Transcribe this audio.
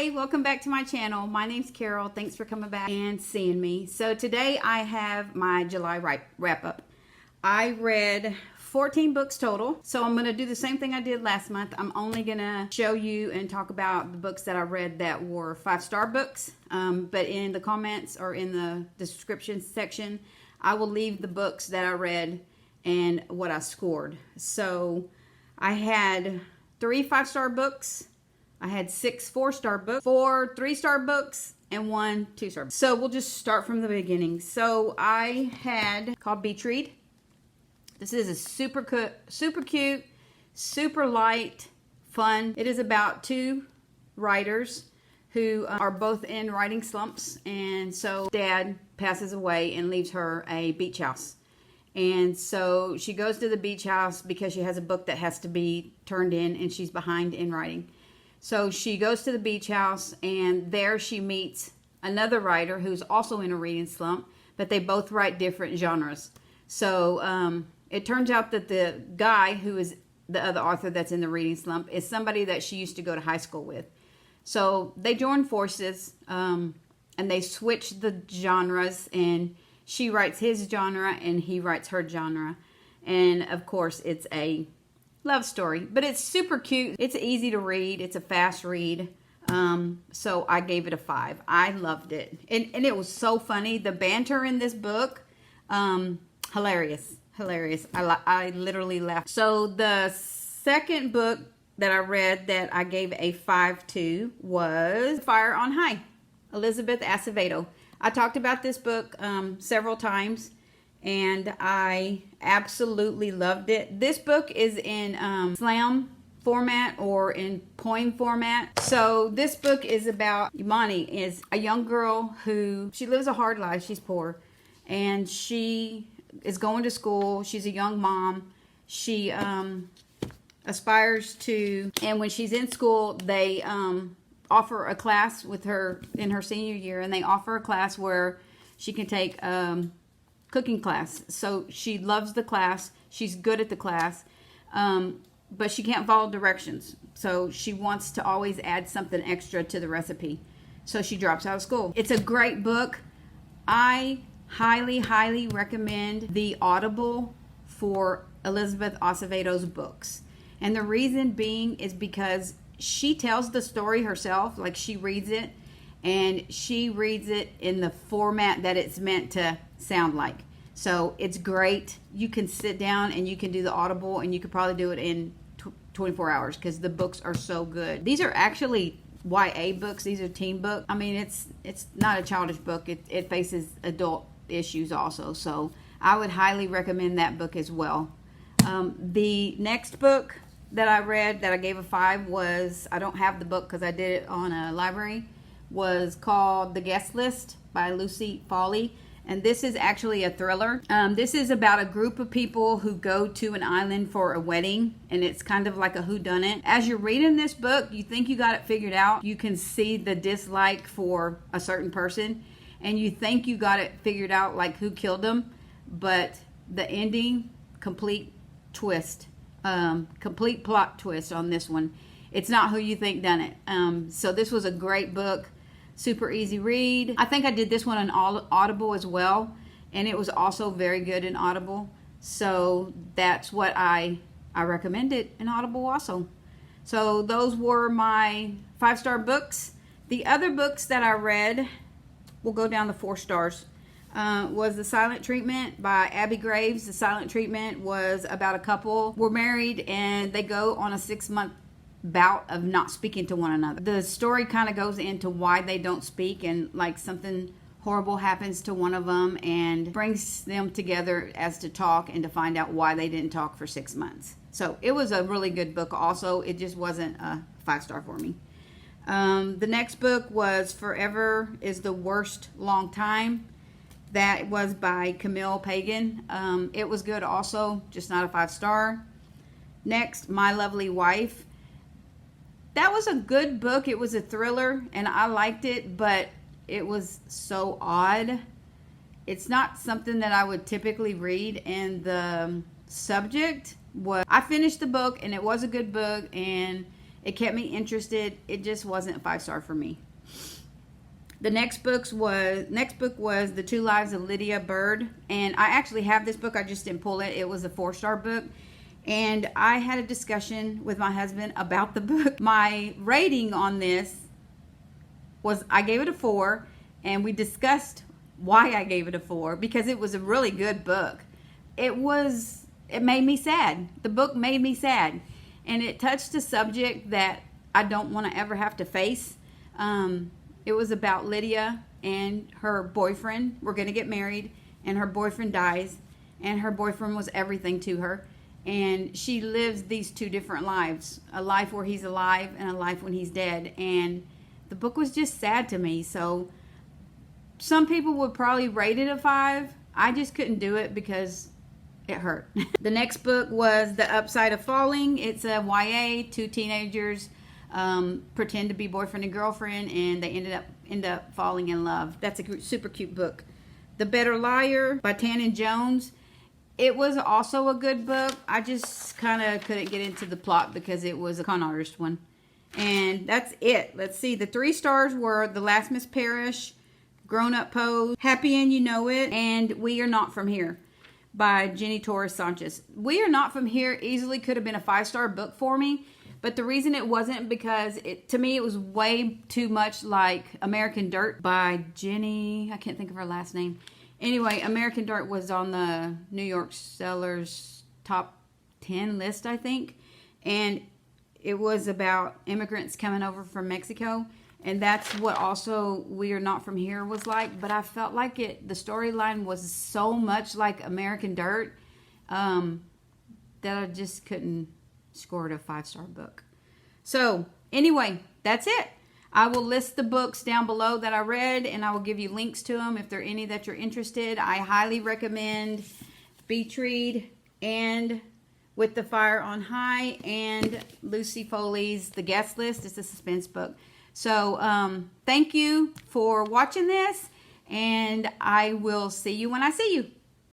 Hi, welcome back to my channel. My name's Carol. Thanks for coming back and seeing me. So today I have my July wrap up. I read 14 books total. So I'm going to do the same thing I did last month. I'm only going to show you and talk about the books that I read that were 5-star books. But in the comments or in the description section, I will leave the books that I read and what I scored. So I had 3 5-star books. I had 6 4-star books, 4 3-star books, and 1 2-star book. So we'll just start from the beginning. So I had called Beach Read. This is a super cute, super light, fun. It is about 2 writers who are both in writing slumps. And so dad passes away and leaves her a beach house. And so she goes to the beach house because she has a book that has to be turned in and she's behind in writing. So she goes to the beach house and there she meets another writer who's also in a reading slump, but they both write different genres. So it turns out that the guy who is the other author that's in the reading slump is somebody that she used to go to high school with. So they join forces and they switch the genres, and she writes his genre and he writes her genre. And of course it's a love story, but it's super cute. It's easy to read. It's a fast read. So I gave it a 5. I loved it. And it was so funny. The banter in this book, hilarious. I literally laughed. So the second book that I read that I gave a 5 to was Fire on High, Elizabeth Acevedo. I talked about this book several times, and I absolutely loved it. This book is in slam format or in poem format. So this book is about Imani, is a young girl who, she lives a hard life. She's poor, and she is going to school. She's a young mom. She aspires to, and when she's in school, they offer a class with her in her senior year, and they offer a class where she can take cooking class. So she loves the class. She's good at the class, but she can't follow directions. So she wants to always add something extra to the recipe. So she drops out of school. It's a great book. I highly recommend the Audible for Elizabeth Acevedo's books. And the reason being is because she tells the story herself, like she reads it, and she reads it in the format that it's meant to sound like. So it's great. You can sit down and you can do the Audible, and you could probably do it in 24 hours because the books are so good. These are actually YA books. These are teen books. I mean, it's not a childish book. It faces adult issues also. So I would highly recommend that book as well. The next book that I read that I gave a 5 was, I don't have the book because I did it on a library, was called The Guest List by Lucy Foley. And this is actually a thriller. This is about a group of people who go to an island for a wedding, and it's kind of like a whodunit. As you're reading this book, you think you got it figured out. You can see the dislike for a certain person, and you think you got it figured out, like who killed them. But the ending, complete twist, complete plot twist on this one. It's not who you think done it. So this was a great book. Super easy read. I think I did this one on Audible as well, and it was also very good in Audible. So that's what I recommend it in Audible also. So those were my 5-star books. The other books that I read, will go down to 4 stars, was The Silent Treatment by Abby Graves. The Silent Treatment was about a couple were married and they go on a 6-month bout of not speaking to one another. The story kind of goes into why they don't speak, and like something horrible happens to one of them and brings them together as to talk and to find out why they didn't talk for 6 months. So it was a really good book also. It just wasn't a 5-star for me. The next book was Forever is the Worst Long Time. That was by Camille Pagan. It was good also, just not a 5-star. Next, My Lovely Wife. That was a good book. It was a thriller, and I liked it, but it was so odd. It's not something that I would typically read, and the subject was, I finished the book, and it was a good book, and It kept me interested. It just wasn't 5-star for me. The next book was The Two Lives of Lydia Bird, and I actually have this book. I just didn't pull it. It was a 4-star book, and I had a discussion with my husband about the book. My rating on this was, I gave it a 4, and we discussed why I gave it a 4, because it was a really good book. It made me sad. The book made me sad, and it touched a subject that I don't want to ever have to face. It was about Lydia and her boyfriend were going to get married, and her boyfriend dies, and her boyfriend was everything to her, and she lives these 2 different lives, a life where he's alive and a life when he's dead. And the book was just sad to me. So some people would probably rate it a 5. I just couldn't do it because it hurt. The next book was The Upside of Falling. It's a YA. 2 teenagers pretend to be boyfriend and girlfriend, and they end up falling in love. That's a super cute book. The Better Liar by Taneh Jones. It was also a good book. I just kind of couldn't get into the plot because it was a con artist one. And that's it. Let's see. The 3 stars were The Last Miss Parrish, Grown Up Pose, Happy and You Know It, and We Are Not From Here by Jenny Torres Sanchez. We Are Not From Here easily could have been a 5-star book for me, but the reason it wasn't, because to me it was way too much like American Dirt by Jenny, I can't think of her last name. Anyway, American Dirt was on the New York Sellers top 10 list, I think, and it was about immigrants coming over from Mexico, and that's what also We Are Not From Here was like. But I felt like the storyline was so much like American Dirt that I just couldn't score it a 5-star book. So anyway, that's it. I will list the books down below that I read, and I will give you links to them if there are any that you're interested. I highly recommend Beach Read and With the Fire on High, and Lucy Foley's The Guest List. It's a suspense book. So thank you for watching this, and I will see you when I see you.